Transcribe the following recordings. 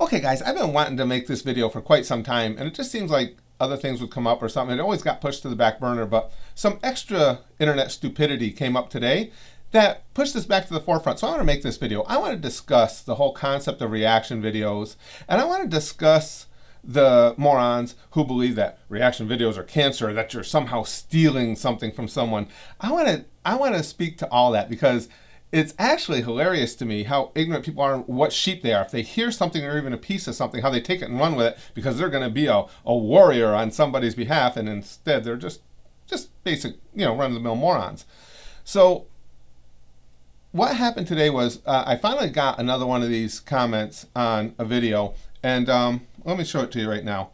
Okay guys, I've been wanting to make this video for quite some time, and it just seems like other things would come up or something. It always got pushed to the back burner, but some extra internet stupidity came up today that pushed this back to the forefront. So I want to make this video. I want to discuss the whole concept of reaction videos, and I want to discuss the morons who believe that reaction videos are cancer, that you're somehow stealing something from someone. I want to speak to all that because it's actually hilarious to me how ignorant people are and what sheep they are. If they hear something or even a piece of something, how they take it and run with it because they're going to be a warrior on somebody's behalf, and instead they're just basic, run-of-the-mill morons. So what happened today was I finally got another one of these comments on a video, and let me show it to you right now.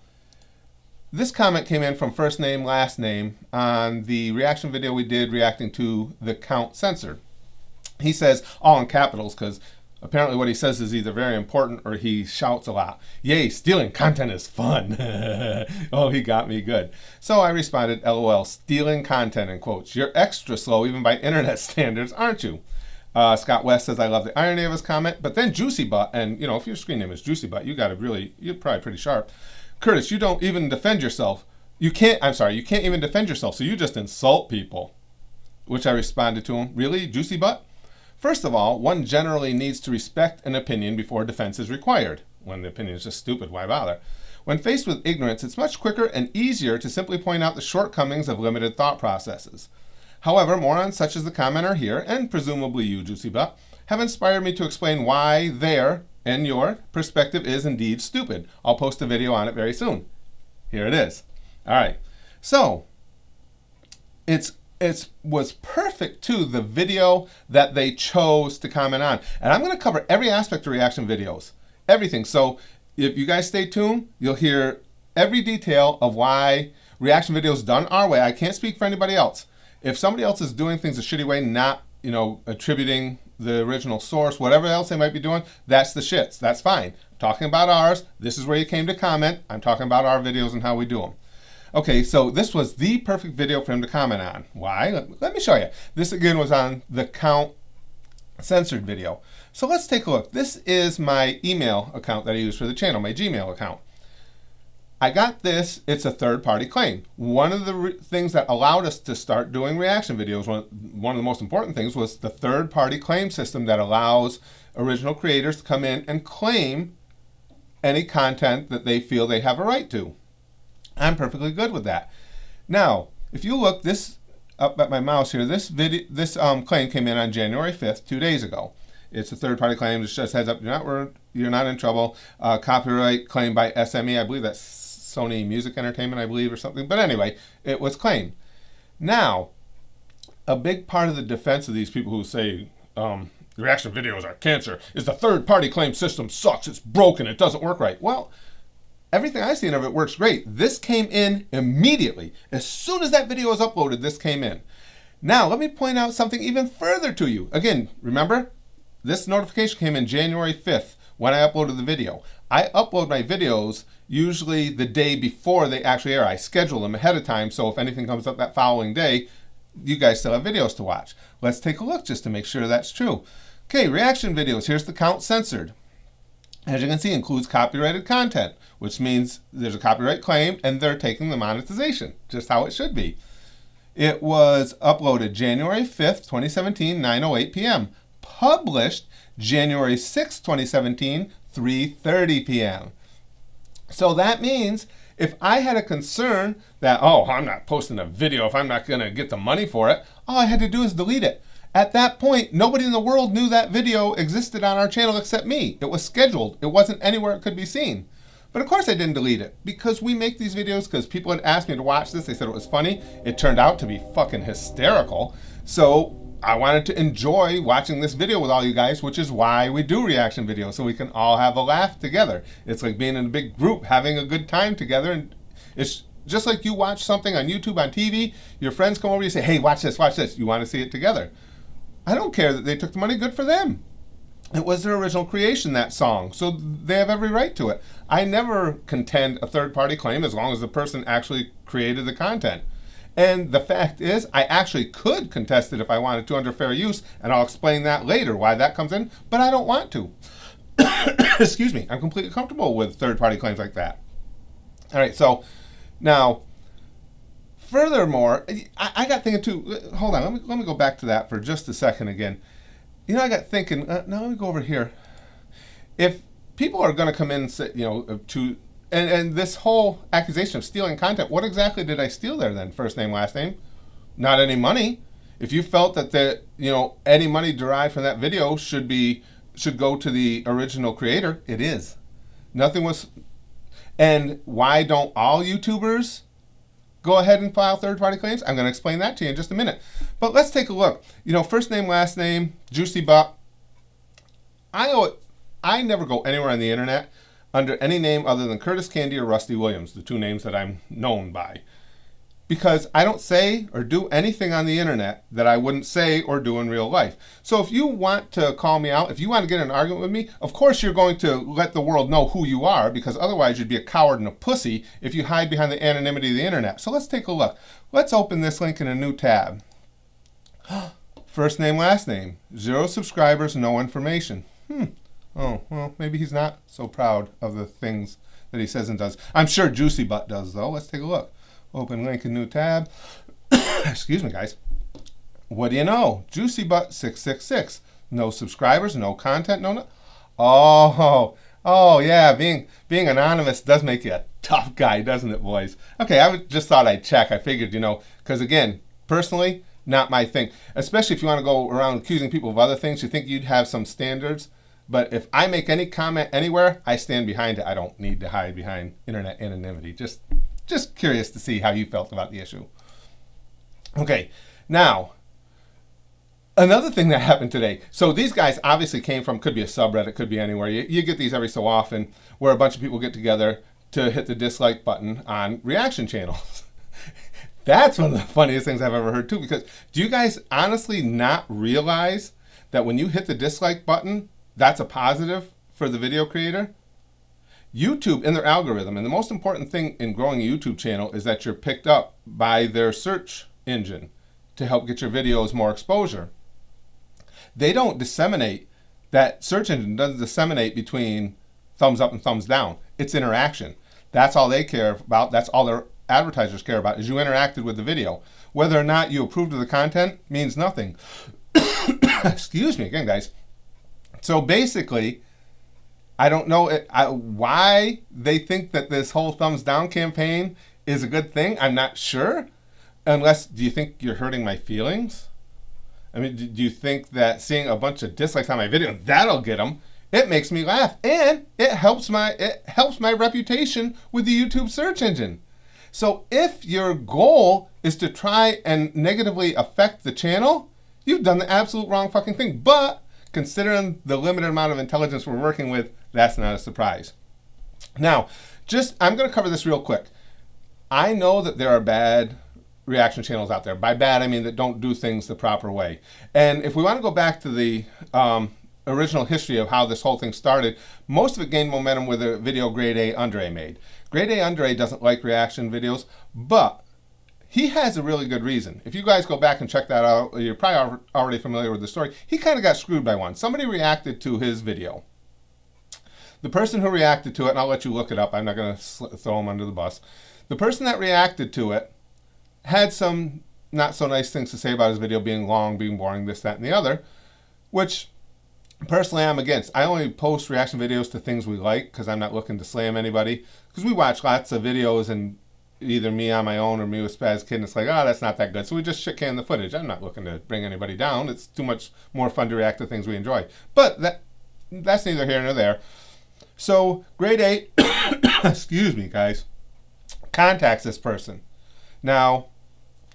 This comment came in from first name, last name on the reaction video we did reacting to the count censored. He says, all in capitals, because apparently what he says is either very important or he shouts a lot. Yay, stealing content is fun. Oh, he got me good. So I responded, LOL, stealing content in quotes. You're extra slow even by internet standards, aren't you? Scott West says, I love the irony of his comment, but then Juicy Butt, and if your screen name is Juicy Butt, you're probably pretty sharp. Curtis, you don't even defend yourself. You can't even defend yourself, so you just insult people. Which I responded to him, really, Juicy Butt? First of all, one generally needs to respect an opinion before defense is required. When the opinion is just stupid, why bother? When faced with ignorance, it's much quicker and easier to simply point out the shortcomings of limited thought processes. However, morons such as the commenter here, and presumably you, Juicy Butt, have inspired me to explain why their and your perspective is indeed stupid. I'll post a video on it very soon. Here it is. All right. So, it was perfect to the video that they chose to comment on. And I'm going to cover every aspect of reaction videos. Everything. So if you guys stay tuned, you'll hear every detail of why reaction videos done our way. I can't speak for anybody else. If somebody else is doing things a shitty way, not, attributing the original source, whatever else they might be doing, that's the shits. That's fine. I'm talking about ours. This is where you came to comment. I'm talking about our videos and how we do them. Okay, so this was the perfect video for him to comment on. Why? Let me show you. This again was on the count censored video. So let's take a look. This is my email account that I use for the channel, my Gmail account. I got this. It's a third-party claim. One of the things that allowed us to start doing reaction videos, one of the most important things, was the third-party claim system that allows original creators to come in and claim any content that they feel they have a right to. I'm perfectly good with that. Now, if you look up at my mouse here, this claim came in on January 5th, 2 days ago. It's a third-party claim. It just heads up, you're not in trouble. Copyright claim by SME. I believe that's Sony Music Entertainment, I believe, or something. But anyway, it was claimed. Now, a big part of the defense of these people who say reaction videos are cancer is the third-party claim system sucks. It's broken. It doesn't work right. Well, everything I've seen of it works great. This came in immediately. As soon as that video was uploaded, this came in. Now, let me point out something even further to you. Again, remember, this notification came in January 5th when I uploaded the video. I upload my videos usually the day before they actually air. I schedule them ahead of time, so if anything comes up that following day, you guys still have videos to watch. Let's take a look just to make sure that's true. Okay, reaction videos. Here's the count censored. As you can see, includes copyrighted content, which means there's a copyright claim and they're taking the monetization, just how it should be. It was uploaded January 5th, 2017, 9:08 p.m. Published January 6th, 2017, 3:30 p.m. So that means if I had a concern that, I'm not posting a video if I'm not going to get the money for it, all I had to do is delete it. At that point, nobody in the world knew that video existed on our channel except me. It was scheduled. It wasn't anywhere it could be seen. But of course I didn't delete it because we make these videos because people had asked me to watch this. They said it was funny. It turned out to be fucking hysterical. So I wanted to enjoy watching this video with all you guys, which is why we do reaction videos, so we can all have a laugh together. It's like being in a big group, having a good time together. And it's just like you watch something on YouTube, on TV, your friends come over, you say, hey, watch this, watch this. You want to see it together. I don't care that they took the money, good for them. It was their original creation, that song, so they have every right to it. I never contend a third-party claim as long as the person actually created the content. And the fact is, I actually could contest it if I wanted to under fair use, and I'll explain that later, why that comes in, but I don't want to. Excuse me, I'm completely comfortable with third-party claims like that. All right, so now, furthermore, I got thinking too, hold on, let me go back to that for just a second again. You know, I got thinking, now let me go over here. If people are going to come in and say, and this whole accusation of stealing content, what exactly did I steal there then? First name, last name? Not any money. If you felt that any money derived from that video should go to the original creator, it is. Nothing was. And why don't all YouTubers go ahead and file third-party claims? I'm going to explain that to you in just a minute. But let's take a look. First name, last name, Juicy Butt. I never go anywhere on the internet under any name other than Curtis Candy or Rusty Williams, the two names that I'm known by. Because I don't say or do anything on the internet that I wouldn't say or do in real life. So if you want to call me out, if you want to get in an argument with me, of course you're going to let the world know who you are, because otherwise you'd be a coward and a pussy if you hide behind the anonymity of the internet. So let's take a look. Let's open this link in a new tab. First name, last name. 0 subscribers, no information. Oh, well, maybe he's not so proud of the things that he says and does. I'm sure Juicy Butt does, though. Let's take a look. Open link in new tab. Excuse me, guys. What do you know? Juicy Butt 666. No subscribers, no content, no. Oh, yeah. Being anonymous does make you a tough guy, doesn't it, boys? Okay, I just thought I'd check. I figured, because again, personally, not my thing. Especially if you want to go around accusing people of other things, you think you'd have some standards. But if I make any comment anywhere, I stand behind it. I don't need to hide behind internet anonymity. Just curious to see how you felt about the issue. Okay, now, another thing that happened today. So these guys obviously came from, could be a subreddit, could be anywhere. You get these every so often where a bunch of people get together to hit the dislike button on reaction channels. That's one of the funniest things I've ever heard too, because do you guys honestly not realize that when you hit the dislike button, that's a positive for the video creator? YouTube, in their algorithm, and the most important thing in growing a YouTube channel is that you're picked up by their search engine to help get your videos more exposure. They don't disseminate, that search engine doesn't disseminate between thumbs up and thumbs down. It's interaction. That's all they care about. That's all their advertisers care about, is you interacted with the video. Whether or not you approved of the content means nothing. Excuse me again, guys. So basically, I don't know why they think that this whole thumbs down campaign is a good thing. I'm not sure. Unless, do you think you're hurting my feelings? I mean, do you think that seeing a bunch of dislikes on my video, that'll get them? It makes me laugh, and it helps my reputation with the YouTube search engine. So if your goal is to try and negatively affect the channel, you've done the absolute wrong fucking thing. But considering the limited amount of intelligence we're working with, that's not a surprise. Now, I'm going to cover this real quick. I know that there are bad reaction channels out there. By bad, I mean that don't do things the proper way. And if we want to go back to the original history of how this whole thing started, most of it gained momentum with a video Grade A Andre made. Grade A Andre doesn't like reaction videos, but he has a really good reason. If you guys go back and check that out, you're probably already familiar with the story. He kind of got screwed by one. Somebody reacted to his video. The person who reacted to it, and I'll let you look it up, I'm not going to throw him under the bus. The person that reacted to it had some not so nice things to say about his video being long, being boring, this, that, and the other, which personally I'm against. I only post reaction videos to things we like because I'm not looking to slam anybody, because we watch lots of videos and either me on my own or me with Spaz Kid, and it's like, oh, that's not that good. So we just shit can the footage. I'm not looking to bring anybody down. It's too much more fun to react to things we enjoy. But that's neither here nor there. So Grade A, excuse me, guys, contacts this person. Now,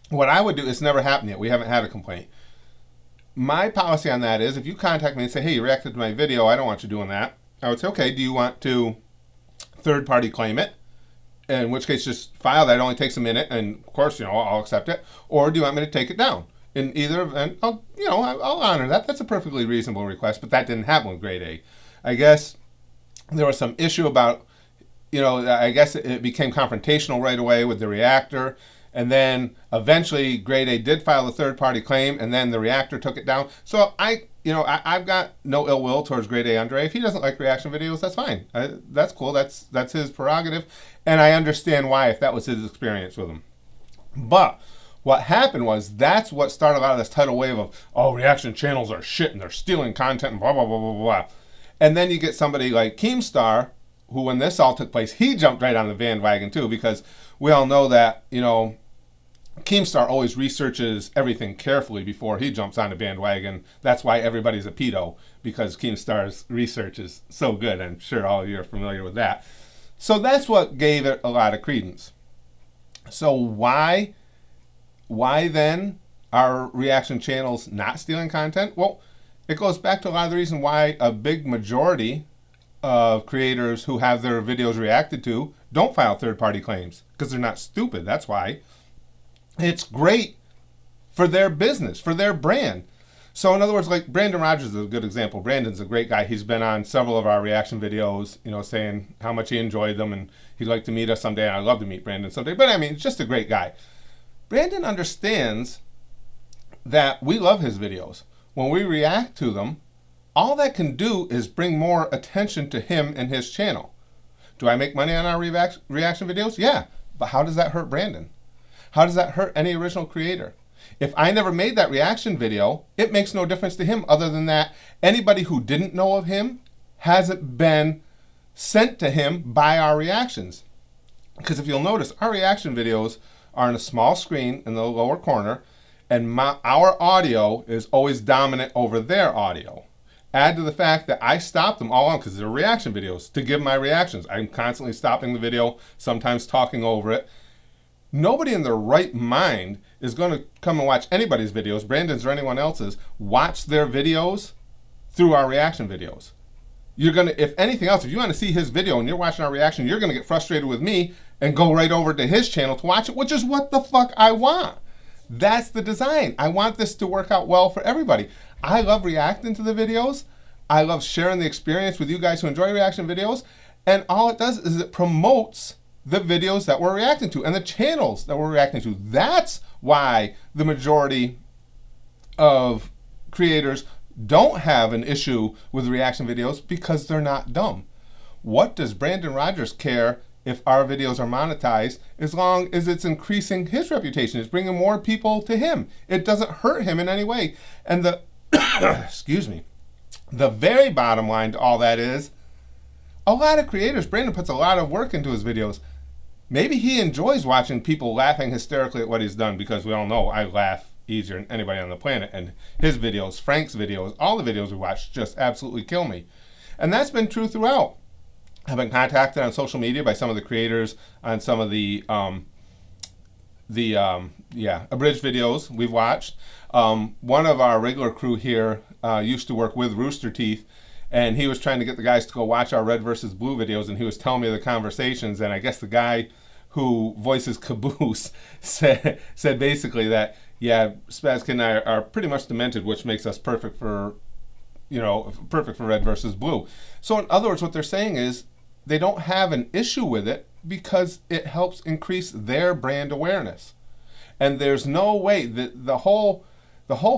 what I would do, it's never happened yet. We haven't had a complaint. My policy on that is if you contact me and say, hey, you reacted to my video, I don't want you doing that. I would say, okay, do you want to third-party claim it? In which case, just file that. It only takes a minute, and of course, I'll accept it. Or do you want me to take it down? In either event, I'll honor that. That's a perfectly reasonable request, but that didn't happen with Grade A. I guess there was some issue about, I guess it became confrontational right away with the reactor, and then eventually Grade A did file a third-party claim, and then the reactor took it down. So I I've got no ill will towards Grade A Andre. If he doesn't like reaction videos, that's fine. That's cool. That's his prerogative. And I understand why if that was his experience with him. But what happened was that's what started a lot of this tidal wave of, oh, reaction channels are shit and they're stealing content and blah, blah, blah, blah, blah. And then you get somebody like Keemstar, who when this all took place, he jumped right on the bandwagon too, because we all know that, Keemstar always researches everything carefully before he jumps on the bandwagon. That's why everybody's a pedo, because Keemstar's research is so good. I'm sure all of you are familiar with that. So that's what gave it a lot of credence. So why then are reaction channels not stealing content? Well, it goes back to a lot of the reason why a big majority of creators who have their videos reacted to don't file third-party claims, because they're not stupid. That's why. It's great for their business, for their brand. So in other words, like Brandon Rogers is a good example. Brandon's a great guy. He's been on several of our reaction videos, saying how much he enjoyed them and he'd like to meet us someday. I'd love to meet Brandon someday. But I mean, it's just a great guy. Brandon understands that we love his videos. When we react to them, all that can do is bring more attention to him and his channel. Do I make money on our reaction videos? Yeah. But how does that hurt Brandon? How does that hurt any original creator? If I never made that reaction video, it makes no difference to him other than that anybody who didn't know of him hasn't been sent to him by our reactions. Because if you'll notice, our reaction videos are on a small screen in the lower corner, and our audio is always dominant over their audio. Add to the fact that I stop them all on, because they're reaction videos, to give my reactions. I'm constantly stopping the video, sometimes talking over it. Nobody in their right mind is going to come and watch anybody's videos, Brandon's or anyone else's, watch their videos through our reaction videos. You're going to, if anything else, if you want to see his video and you're watching our reaction, you're going to get frustrated with me and go right over to his channel to watch it, which is what the fuck I want. That's the design. I want this to work out well for everybody. I love reacting to the videos. I love sharing the experience with you guys who enjoy reaction videos. And all it does is it promotes the videos that we're reacting to and the channels that we're reacting to. That's why the majority of creators don't have an issue with reaction videos, because they're not dumb. What does Brandon Rogers care if our videos are monetized, as long as it's increasing his reputation? It's bringing more people to him. It doesn't hurt him in any way. And the excuse me, the very bottom line to all that is, a lot of creators, Brandon puts a lot of work into his videos. Maybe he enjoys watching people laughing hysterically at what he's done, because we all know I laugh easier than anybody on the planet. And his videos, Frank's videos, all the videos we watch just absolutely kill me. And that's been true throughout. I've been contacted on social media by some of the creators on some of the abridged videos we've watched. One of our regular crew here used to work with Rooster Teeth, and he was trying to get the guys to go watch our red versus blue videos, and he was telling me the conversations, and I guess the guy who voices Caboose said basically that, yeah, Spaz and I are pretty much demented, which makes us perfect for red versus blue. So in other words, what they're saying is they don't have an issue with it because it helps increase their brand awareness. And there's no way that the whole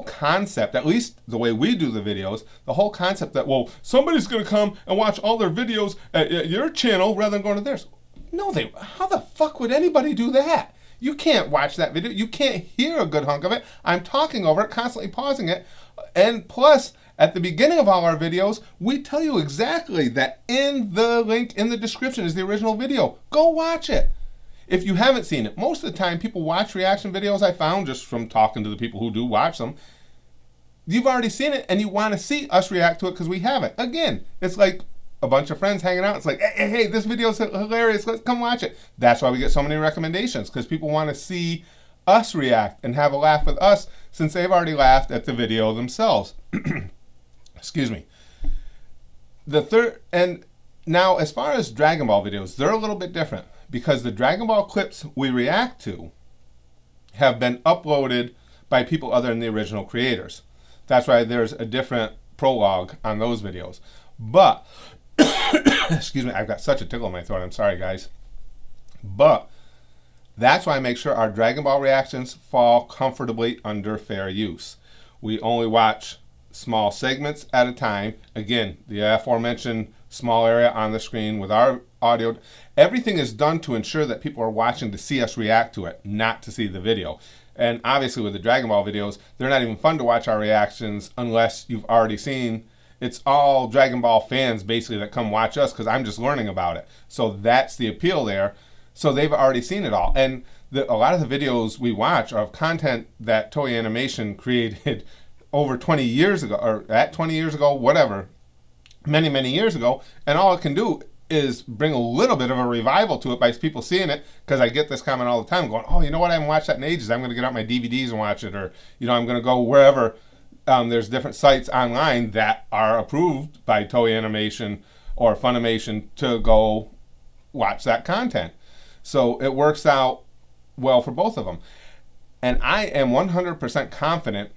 concept, at least the way we do the videos, the whole concept that, well, somebody's going to come and watch all their videos at your channel rather than going to theirs. No, how the fuck would anybody do that? You can't watch that video. You can't hear a good hunk of it. I'm talking over it, constantly pausing it. And plus, at the beginning of all our videos, we tell you exactly that in the link in the description is the original video. Go watch it. If you haven't seen it, most of the time people watch reaction videos, I found just from talking to the people who do watch them. You've already seen it and you want to see us react to it because we haven't. Again, it's like a bunch of friends hanging out. It's like, hey, this video's hilarious. Let's come watch it. That's why we get so many recommendations, because people want to see us react and have a laugh with us since they've already laughed at the video themselves. Excuse me. And now as far as Dragon Ball videos, they're a little bit different, because the Dragon Ball clips we react to have been uploaded by people other than the original creators. That's why there's a different prologue on those videos. But, excuse me, I've got such a tickle in my throat. I'm sorry, guys. But that's why I make sure our Dragon Ball reactions fall comfortably under fair use. We only watch small segments at a time. Again, the aforementioned small area on the screen with our audio. Everything is done to ensure that people are watching to see us react to it, not to see the video. And obviously with the Dragon Ball videos, they're not even fun to watch our reactions unless you've already seen. It's all Dragon Ball fans basically that come watch us because I'm just learning about it. So that's the appeal there. So they've already seen it all. And a lot of the videos we watch are of content that Toei Animation created over 20 years ago, or at 20 years ago, whatever, many, many years ago. And all it can do is bring a little bit of a revival to it by people seeing it, because I get this comment all the time going, oh, you know what, I haven't watched that in ages. I'm going to get out my DVDs and watch it. Or, you know, I'm going to go wherever. There's different sites online that are approved by Toei Animation or Funimation to go watch that content. So it works out well for both of them. And I am 100% confident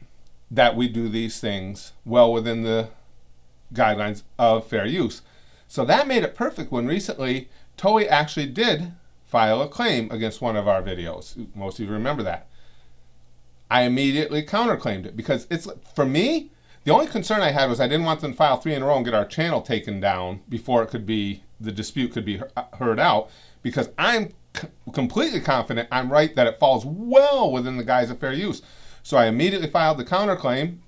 that we do these things well within the guidelines of fair use. So that made it perfect when recently Toei actually did file a claim against one of our videos. Most of you remember that. I immediately counterclaimed it because it's, for me, the only concern I had was I didn't want them to file 3 in a row and get our channel taken down before it could be, the dispute could be heard out, because I'm completely confident I'm right that it falls well within the guise of fair use. So I immediately filed the counterclaim,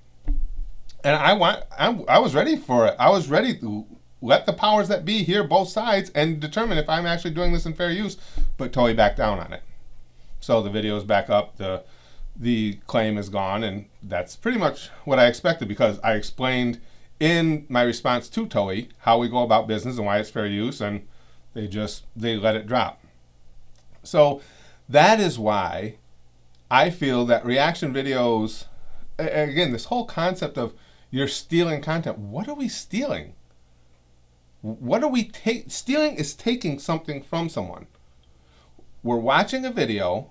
and I was ready for it. I was ready to let the powers that be hear both sides and determine if I'm actually doing this in fair use, but Toei backed down on it. So the video is back up, the claim is gone, and that's pretty much what I expected, because I explained in my response to Toei how we go about business and why it's fair use, and they let it drop. So that is why I feel that reaction videos, again, this whole concept of you're stealing content. What are we stealing? What are we stealing is taking something from someone. We're watching a video.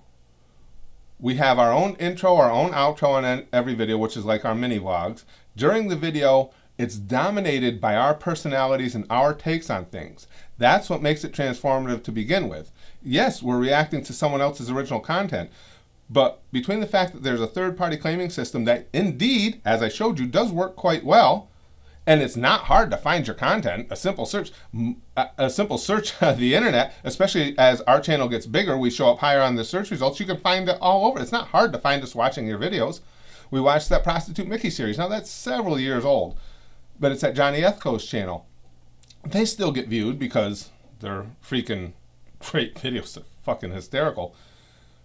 We have our own intro, our own outro on every video, which is like our mini vlogs. During the video, it's dominated by our personalities and our takes on things. That's what makes it transformative to begin with. Yes, we're reacting to someone else's original content, but between the fact that there's a third-party claiming system that indeed, as I showed you, does work quite well, and it's not hard to find your content, a simple search of the internet, especially as our channel gets bigger, we show up higher on the search results, you can find it all over. It's not hard to find us watching your videos. We watched that Prostitute Mickey series. Now that's several years old, but it's at Johnny Ethko's channel. They still get viewed because they're freaking great videos. They're fucking hysterical.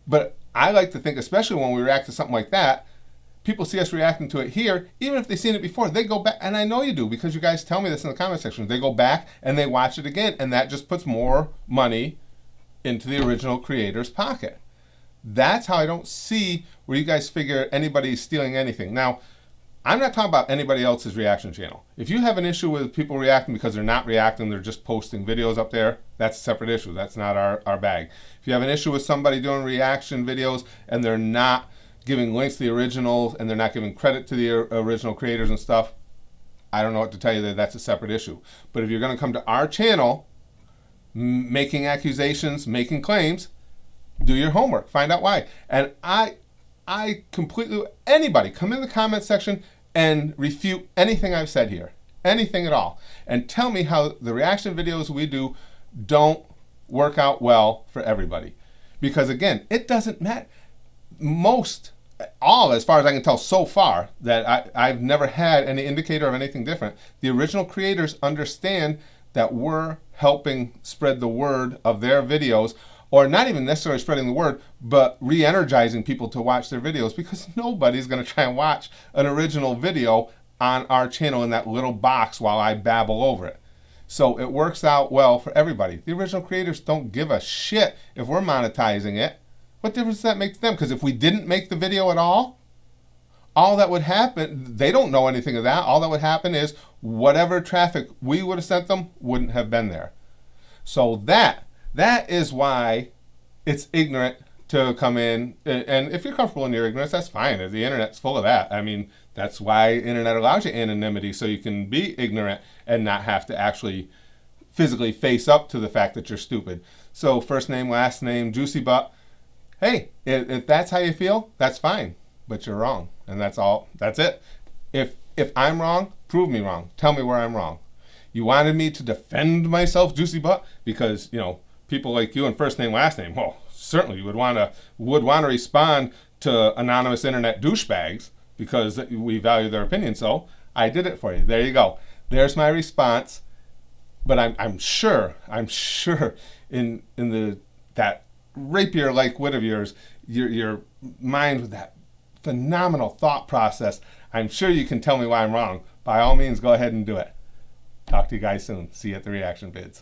But I like to think, especially when we react to something like that, people see us reacting to it here, even if they've seen it before, they go back, and I know you do because you guys tell me this in the comment section, they go back and they watch it again, and that just puts more money into the original creator's pocket. That's how I don't see where you guys figure anybody's stealing anything. Now, I'm not talking about anybody else's reaction channel. If you have an issue with people reacting because they're not reacting, they're just posting videos up there, that's a separate issue. That's not our bag. If you have an issue with somebody doing reaction videos and they're not giving links to the originals and they're not giving credit to the original creators and stuff, I don't know what to tell you. That's a separate issue. But if you're going to come to our channel making accusations, making claims, do your homework. Find out why. And I completely, anybody, come in the comment section and refute anything I've said here. Anything at all. And tell me how the reaction videos we do don't work out well for everybody. Because again, it doesn't matter. As far as I can tell so far, that I've never had any indicator of anything different. The original creators understand that we're helping spread the word of their videos, or not even necessarily spreading the word, but re-energizing people to watch their videos, because nobody's going to try and watch an original video on our channel in that little box while I babble over it. So it works out well for everybody. The original creators don't give a shit if we're monetizing it. What difference does that make to them? Because if we didn't make the video at all that would happen, they don't know anything of that. All that would happen is whatever traffic we would have sent them wouldn't have been there. So that is why it's ignorant to come in. And if you're comfortable in your ignorance, that's fine. The internet's full of that. I mean, that's why internet allows you anonymity, so you can be ignorant and not have to actually physically face up to the fact that you're stupid. So first name, last name, juicy butt. Hey, if that's how you feel, that's fine. But you're wrong. And that's all. That's it. If I'm wrong, prove me wrong. Tell me where I'm wrong. You wanted me to defend myself, Juicy Butt, because, you know, people like you and first name, last name, well, certainly you would want to respond to anonymous internet douchebags because we value their opinion. So I did it for you. There you go. There's my response. But I'm sure in that rapier-like wit of yours, your mind with that phenomenal thought process, I'm sure you can tell me why I'm wrong. By all means, go ahead and do it. Talk to you guys soon. See you at the reaction vids.